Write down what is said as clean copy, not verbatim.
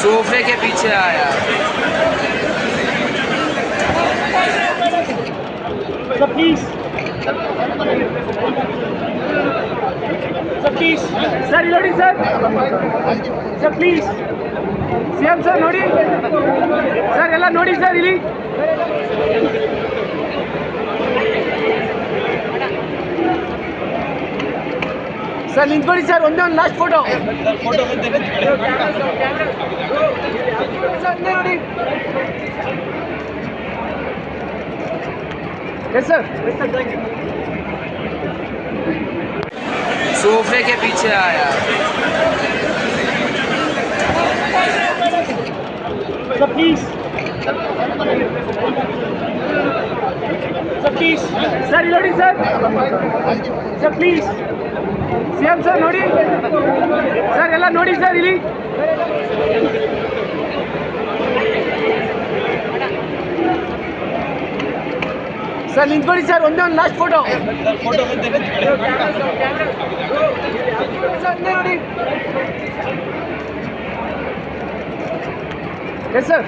सोफे के पीछे आया। Sir, please. Sir, please. Sir, reloading, sir. Sir, please. CM sir, ನೋಡಿ ಸರ್, ಎಲ್ಲ ನೋಡಿ ಸರ್ ಇಲ್ಲಿ. ಸರ್ ನಿಂತ್ಕೊಳ್ಳಿ ಸರ್, ಒಂದೇ ಒಂದು ಲಾಸ್ಟ್ ಫೋಟೋ. ಸರ್ ನೋಡಿ. Yes sir. सोफे के पीछे आया। Sir, please. Sir, please. Sir, reloading, sir. Sir, please. CM sir, ನೋಡಿ ಸರ್, ಎಲ್ಲ ನೋಡಿ ಸರ್ ಇಲ್ಲಿ. ಸರ್ ನಿಂತ್ಕೊಳ್ಳಿ ಸರ್, ಒಂದೇ ಒಂದು ಲಾಸ್ಟ್ ಫೋಟೋ. ಸರ್ ನೋಡಿ. Yes sir.